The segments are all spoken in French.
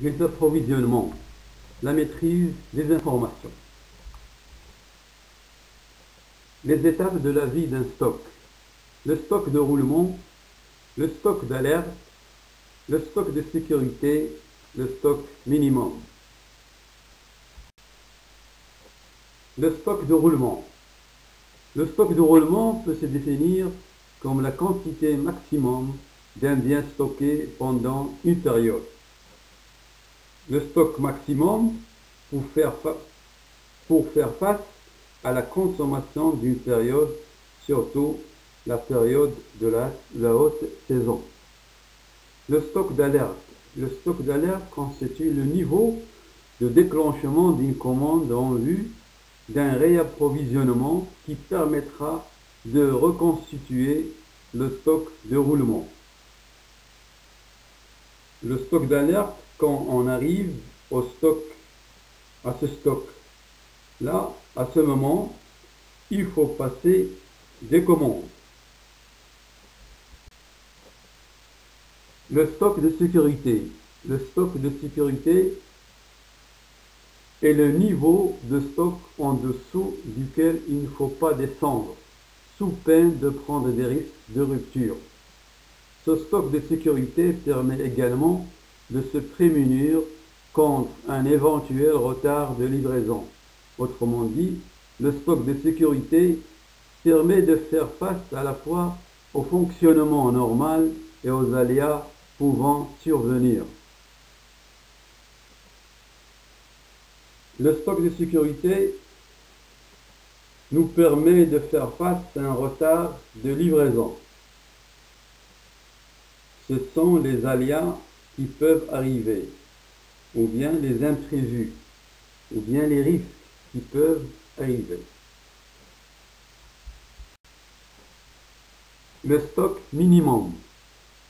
les approvisionnements, la maîtrise des informations. Les étapes de la vie d'un stock. Le stock de roulement, le stock d'alerte, le stock de sécurité, le stock minimum. Le stock de roulement. Le stock de roulement peut se définir comme la quantité maximum d'un bien stocké pendant une période. Le stock maximum pour faire face à la consommation d'une période, surtout la période de la haute saison. Le stock d'alerte. Le stock d'alerte constitue le niveau de déclenchement d'une commande en vue d'un réapprovisionnement qui permettra de reconstituer le stock de roulement. Le stock d'alerte, quand on arrive à ce stock, là, à ce moment, il faut passer des commandes. Le stock de sécurité. Le stock de sécurité est le niveau de stock en dessous duquel il ne faut pas descendre, sous peine de prendre des risques de rupture. Ce stock de sécurité permet également de se prémunir contre un éventuel retard de livraison. Autrement dit, le stock de sécurité permet de faire face à la fois au fonctionnement normal et aux aléas pouvant survenir. Le stock de sécurité nous permet de faire face à un retard de livraison. Ce sont les aléas qui peuvent arriver, ou bien les imprévus, ou bien les risques qui peuvent arriver. Le stock minimum.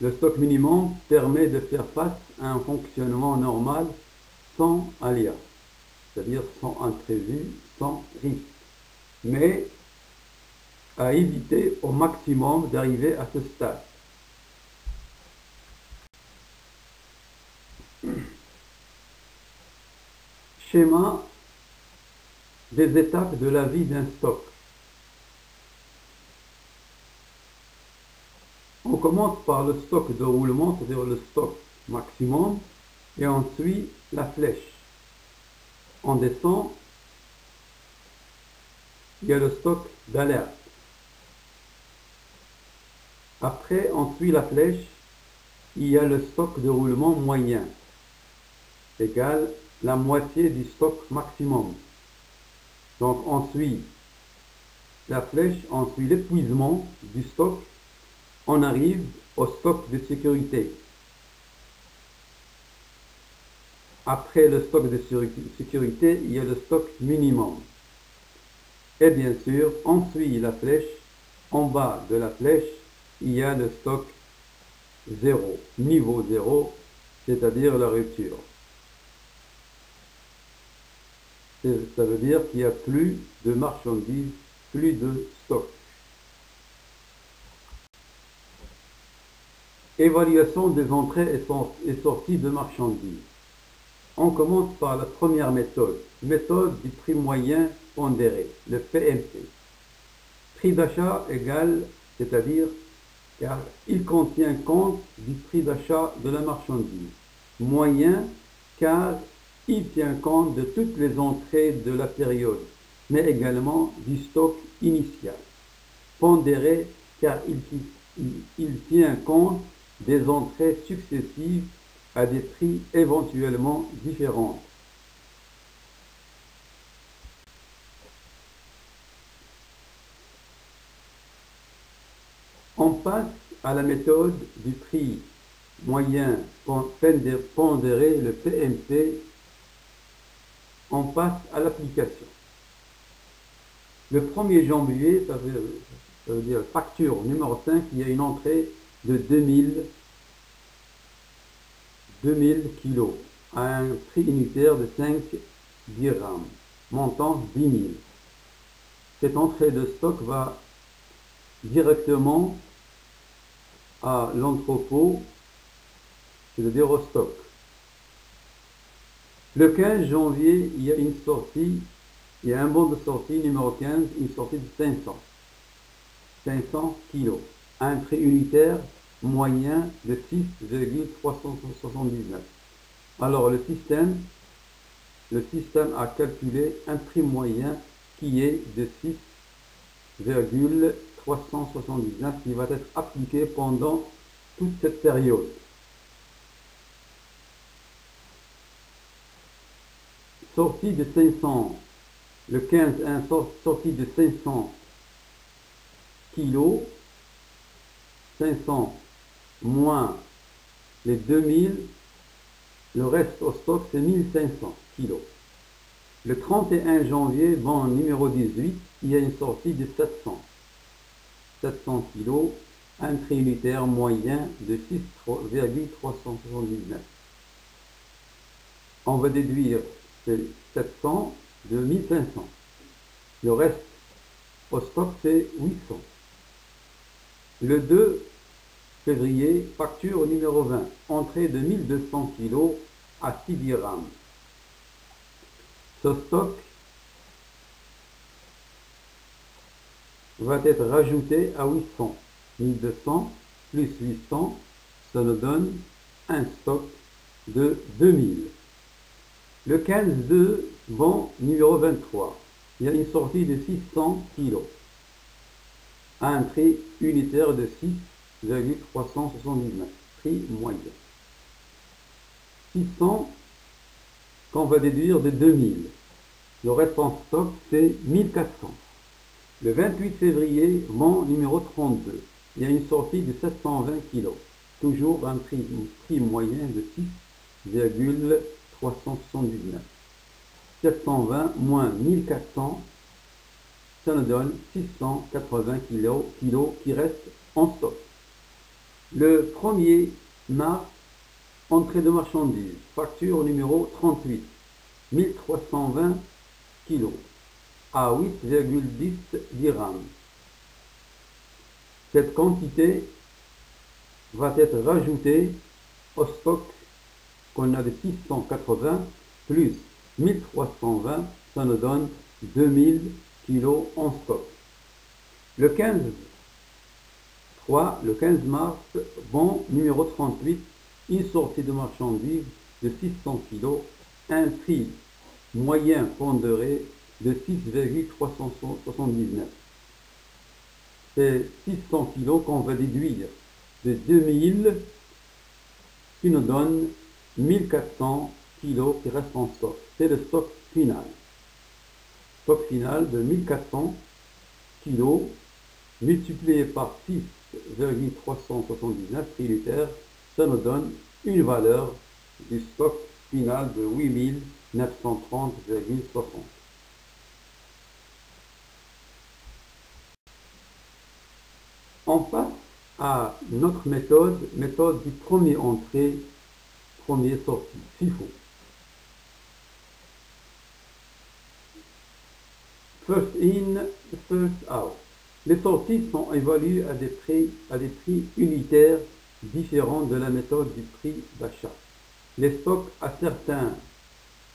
Le stock minimum permet de faire face à un fonctionnement normal sans aléas, c'est-à-dire sans imprévu, sans risque, mais à éviter au maximum d'arriver à ce stade. Schéma des étapes de la vie d'un stock. On commence par le stock de roulement, c'est-à-dire le stock maximum, et ensuite la flèche. On descend, il y a le stock d'alerte. Après, on suit la flèche, il y a le stock de roulement moyen, égal la moitié du stock maximum. Donc on suit la flèche, on suit l'épuisement du stock, on arrive au stock de sécurité. Après le stock de sécurité, il y a le stock minimum. Et bien sûr, on suit la flèche, en bas de la flèche, il y a le stock 0, niveau 0, c'est-à-dire la rupture. Ça veut dire qu'il n'y a plus de marchandises, plus de stock. Évaluation des entrées et sorties de marchandises. On commence par la première méthode du prix moyen pondéré, le PMP. Prix d'achat égal, c'est-à-dire car il contient compte du prix d'achat de la marchandise. Moyen car il tient compte de toutes les entrées de la période, mais également du stock initial. Pondéré car il tient compte des entrées successives à des prix éventuellement différents. On passe à la méthode du prix moyen pondéré, le PMP. On passe à l'application. Le 1er janvier, ça veut dire facture numéro 5, il y a une entrée de 2000 kilos à un prix unitaire de 5 dirhams, montant 10 000. Cette entrée de stock va directement à l'entrepôt, c'est-à-dire au stock. Le 15 janvier, il y a une sortie, il y a un bon de sortie numéro 15, une sortie de 500 kilos, à un prix unitaire moyen de 6,379. Alors le système a calculé un prix moyen qui est de 6,379 qui va être appliqué pendant toute cette période. Sortie de 500, le 15, sortie de 500 kilos, 500 moins les 2000, le reste au stock c'est 1500 kilos. Le 31 janvier, bon numéro 18, il y a une sortie de 700 kilos, un prix unitaire moyen de 6,379. On va déduire ces 700 de 1500. Le reste au stock c'est 800. Le 2 février, facture numéro 20, entrée de 1200 kg à 6 dirhams. Ce stock va être rajouté à 800. 1200 plus 800, ça nous donne un stock de 2000. Le 15-2, bon numéro 23, il y a une sortie de 600 kg à un prix unitaire de 6,379, prix moyen. 600 qu'on va déduire de 2000. Le reste en stock, c'est 1400. Le 28 février, bon numéro 32, il y a une sortie de 720 kg. Toujours un prix moyen de 6,379. 720 moins 1400, ça nous donne 680 kg qui restent en stock. Le 1er mars, entrée de marchandises, facture numéro 38, 1320 kg à 8,10 dirhams. Cette quantité va être rajoutée au stock qu'on a de 680 plus 1320, ça nous donne 2000 kg en stock. Le 15 mars, bon numéro 38, une sortie de marchandises de 600 kg, un prix moyen pondéré de 6,379. C'est 600 kg qu'on va déduire de 2000 qui nous donne 1400 kg qui restent en stock. C'est le stock final. Stock final de 1400 kg multiplié par 6,379 prix unitaire, ça nous donne une valeur du stock final de 8930,60. On passe à notre méthode du premier entrée, premier sortie, FIFO. First in, first out. Les sorties sont évaluées à des prix unitaires différents de la méthode du prix d'achat. Les stocks à certains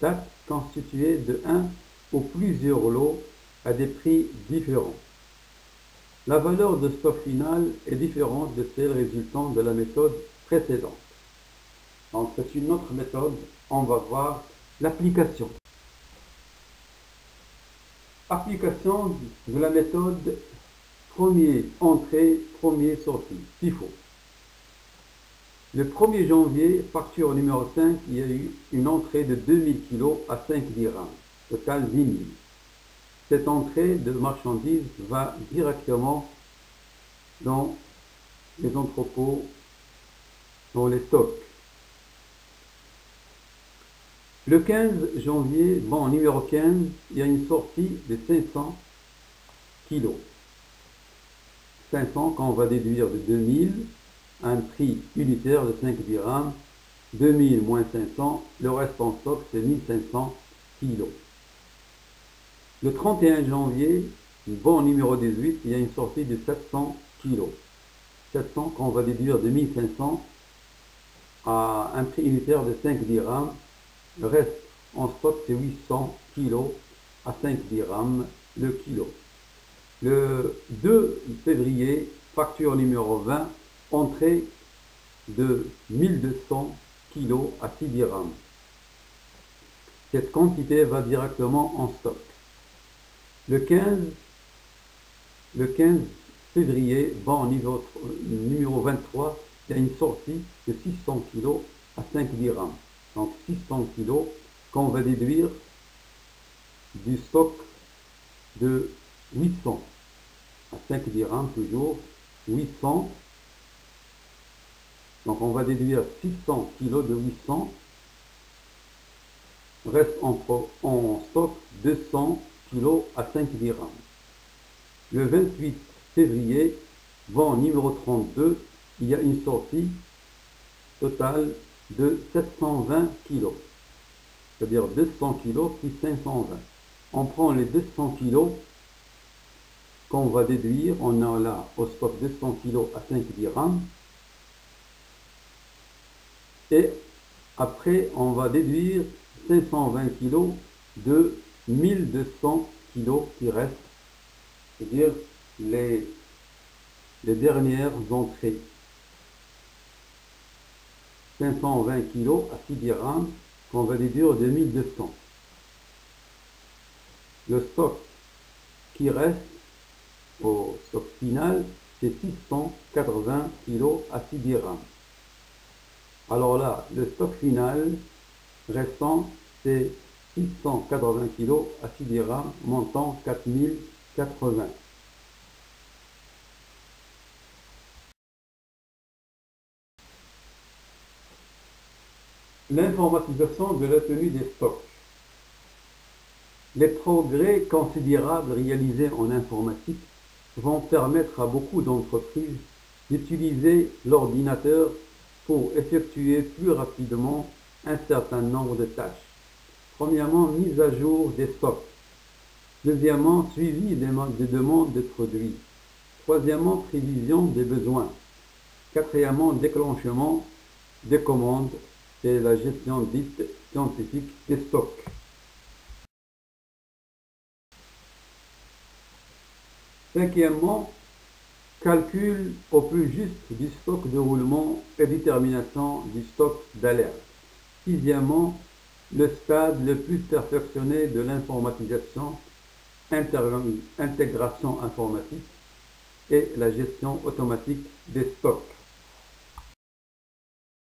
dates constitués de 1 ou plusieurs lots à des prix différents. La valeur de stock final est différente de celle résultant de la méthode précédente. Donc c'est une autre méthode, on va voir l'application. Application de la méthode premier entrée, premier sortie, FIFO. Le 1er janvier, facture numéro 5, il y a eu une entrée de 2000 kg à 5 dirhams, total 10 000. Cette entrée de marchandises va directement dans les entrepôts, dans les stocks. Le 15 janvier, bon numéro 15, il y a une sortie de 500 kg. 500 qu'on va déduire de 2000, un prix unitaire de 5 dirhams, 2000 moins 500, le reste en stock c'est 1500 kg. Le 31 janvier, bon numéro 18, il y a une sortie de 700 kg. 700 qu'on va déduire de 1500 à un prix unitaire de 5 dirhams. Le reste en stock, c'est 800 kg à 5 dirhams le kilo. Le 2 février, facture numéro 20, entrée de 1200 kg à 6 dirhams. Cette quantité va directement en stock. Le 15 février, bon numéro 23, il y a une sortie de 600 kg à 5 dirhams. Donc 600 kg qu'on va déduire du stock de 800 à 5 dirhams toujours, 800. Donc on va déduire 600 kg de 800. Reste en stock 200 kg à 5 dirhams. Le 28 février, vent numéro 32, il y a une sortie totale de 720 kg. C'est-à-dire 200 kg plus 520. On prend les 200 kg qu'on va déduire. On a là au stock 200 kg à 5 dirhams. Et après, on va déduire 520 kg de 1200 kg qui restent. C'est-à-dire les dernières entrées. 520 kg à 6 dirhams qu'on va déduire de 1200. Le stock qui reste au stock final, c'est 680 kg à 6 dirhams. Alors là, le stock final restant, c'est 680 kg à 6 dirhams, montant 4080. L'informatisation de la tenue des stocks. Les progrès considérables réalisés en informatique vont permettre à beaucoup d'entreprises d'utiliser l'ordinateur pour effectuer plus rapidement un certain nombre de tâches. Premièrement, mise à jour des stocks. Deuxièmement, suivi des demandes de produits. Troisièmement, prévision des besoins. Quatrièmement, déclenchement des commandes. C'est la gestion dite scientifique des stocks. Cinquièmement, calcul au plus juste du stock de roulement et détermination du stock d'alerte. Sixièmement, le stade le plus perfectionné de l'informatisation, intégration informatique et la gestion automatique des stocks.